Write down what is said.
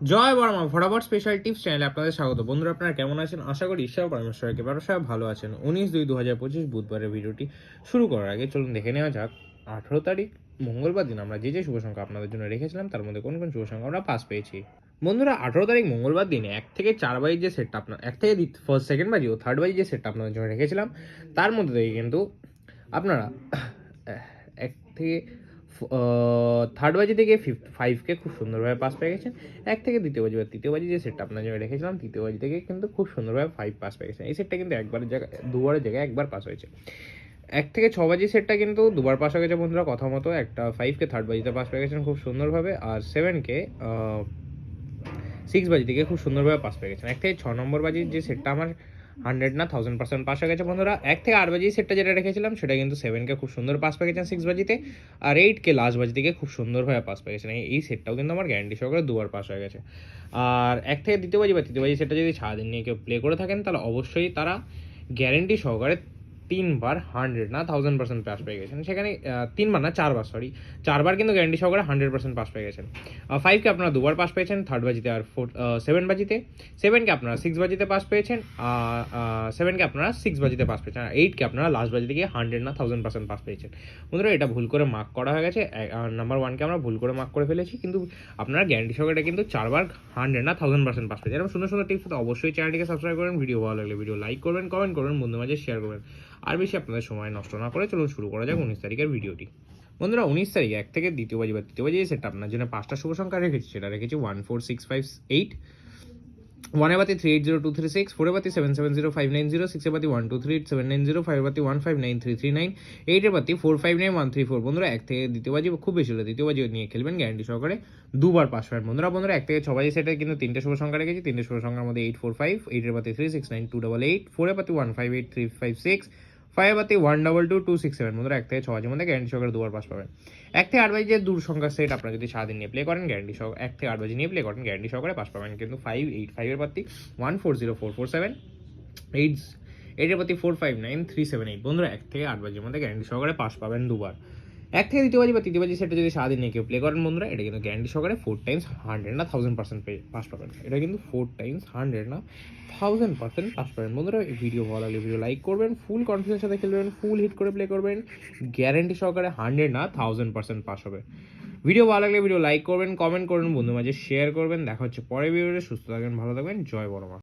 জয় বর্মা ফটাফট special tips চ্যানেলে আপনাদের স্বাগত। বন্ধুরা, আপনারা কেমন আছেন? আশা করি ঈশ্বর পরমেশ্বরকে সবাই ভালো আছেন। 19/2/2025 বুধবারের ভিডিওটি শুরু করার আগে চলুন দেখে নেওয়া যাক 18 তারিখ মঙ্গলবার দিন আমরা যে শুভ সংখ্যা আপনাদের জন্য রেখেছিলাম তার মধ্যে কোন কোন শুভ সংখ্যা আমরা পাস পেয়েছি। বন্ধুরা, 18 তারিখ মঙ্গলবার দিনে 1 থেকে 4 বাজির যে সেটটা আপনার 1 থেকে ফার্স্ট সেকেন্ড বাজি ও থার্ড বাজি যে সেটটা আপনাদের জন্য রেখেছিলাম তার মধ্যে থেকে কিন্তু আপনারা 1 থেকে থার্ড বাজি থেকে 5কে খুব সুন্দরভাবে পাস পেয়ে গেছেন। 1 থেকে দ্বিতীয় বাজি বা তৃতীয় বাজি যে সেটটা আপনার জন্য রেখেছিলাম তৃতীয় বাজি থেকে কিন্তু খুব সুন্দরভাবে 5 পাস পেয়ে গেছেন। এই সেটটা কিন্তু দুবারের জায়গায় একবার পাস হয়েছে। 1 থেকে 6 বাজি সেটটা কিন্তু দুবার পাস হয়ে গেছে বন্ধুরা, কথা মতো। একটা 5কে থার্ড বাজিতে পাস পেয়ে গেছেন খুব সুন্দরভাবে, আর 7কে 6 বাজি থেকে খুব সুন্দরভাবে পাস পেয়ে গেছেন। 1 থেকে 6 নম্বর বাজির যে সেটটা আমার 100 না 1000% পাস হয়ে গেছে বন্ধুরা। 1 থেকে 8 বাজি সেটটা যেটা রেখেছিলাম সেটা কিন্তু 7কে খুব সুন্দর পাস পেয়ে গেছেন 6 বাজিতে, আর 8কে লাস্ট বাজি থেকে খুব সুন্দরভাবে পাস পেয়ে গেছেন। এই সেটটাও কিন্তু আমার গ্যারান্টি সহকারে দুবার পাস হয়ে গেছে। আর 1 থেকে দ্বিতীয় বাজি বা তৃতীয় বাজি সেটটা যদি সারাদিন নিয়ে কেউ প্লে করে থাকেন তাহলে অবশ্যই তারা গ্যারেন্টি সহকারে 3বার 100 না 1000% পাস পেয়ে গেছেন। সেখানে 3বার না 4বার, সরি 4বার কিন্তু গ্যারান্টি সহকারে 100% পাস পেয়ে গেছেন। 5কে আপনারা দুবার পাস পেয়েছেন থার্ড বাজিতে আর 7 বাজিতে। 7কে আপনারা 6 বাজিতে পাস পেয়েছেন, আর 7কে আপনারা 6 বাজিতে পাস পেয়েছেন, আর 8কে আপনারা লাস্ট বাজি থেকে 100 না 1000% পাস পেয়েছেন। বন্ধুরা, এটা ভুল করে মার্ক করা হয়ে গেছে। নাম্বার 1কে আমরা ভুল করে মার্ক করে ফেলেছি, কিন্তু আপনারা গ্যারান্টি সহকারে কিন্তু 4বার 100 না 1000% পাস পেয়েছেন। এরকম সুন্দর সুন্দর টিপস তো অবশ্যই চ্যানেলটিকে সাবস্ক্রাইব করবেন। ভিডিও ভালো লাগলে ভিডিও লাইক করবেন, কমেন্ট করবেন, বন্ধু মাঝে শেয়ার করবেন। আর বেশি আপনাদের সময় নষ্ট না করে চলুন শুরু করা যাক 19 তারিখের ভিডিওটি। বন্ধুরা, 19 তারিখ 1 থেকে দ্বিতীয় বাজি বা তৃতীয় বাজি সেটা আপনার জন্য 5টা শুভ সংখ্যা রেখেছি। সেটা রেখেছি 14658, 1 এর বাতি 380236, 4 এর বাতি 770590, 6 এর বাতি 12387905, 5 এর বাতি 159339, 8 এর বাতি 459134। বন্ধুরা, 1 থেকে দ্বিতীয় বাজি খুব বেশি হলে দ্বিতীয় বাজি নিয়ে খেলবেন, গ্যারান্টি সহকারে দুবার পাস পাবেন। বন্ধুরা, 1 থেকে 6 বাজি সেটে কিন্তু 3টে শুভ সংখ্যা রেখেছি। 3টে শুভ সংখ্যার মধ্যে 845, 8 এর বাতি 369288, 4 এর বাতি 158356, 5 এর বাতি 122267। বন্ধুরা, 1 থেকে 6 বাজির মধ্যে গ্যারান্টি সহকারে দুবার পাস পাবেন। 1 থেকে 8 বাজি যে দূর সংখ্যা সেট আপনারা যদি সারাদিন নিয়ে প্লে করেন গ্যারান্টি সহ 1 থেকে 8 বাজি নিয়ে প্লে করেন গ্যারান্টি সহকারে পাস পাবেন কিন্তু 585 এর বাতি 140447, 8 এর বাতি 459378। বন্ধুরা, 1 থেকে 8 বাজির মধ্যে গ্যারান্টি সহকারে পাস পাবেন দুবার। 1 থেকে দ্বিতীয় বাজি বা তৃতীয় বাজি সেটা যদি সারাদিন নিয়ে কেউ প্লে করেন বন্ধুরা, এটা কিন্তু গ্যারান্টি সহকারে 4 টাইমস 100 না 1000% পাস পাবেন। এটা কিন্তু 4 টাইমস 100 না 1000% পাস পাবেন। বন্ধুরা, এই ভিডিও ভালো লাগলে ভিডিও লাইক করবেন, ফুল কনফিডেন্সের সাথে খেলবেন, ফুল হিট করে প্লে করবেন, গ্যারান্টি সহকারে 100 না 1000% পাস হবে। ভিডিও ভালো লাগলে ভিডিও লাইক করবেন, কমেন্ট করবেন, বন্ধু মাঝে শেয়ার করবেন। দেখা হচ্ছে পরের ভিডিওতে। সুস্থ থাকবেন, ভালো থাকবেন। জয় বড়মা।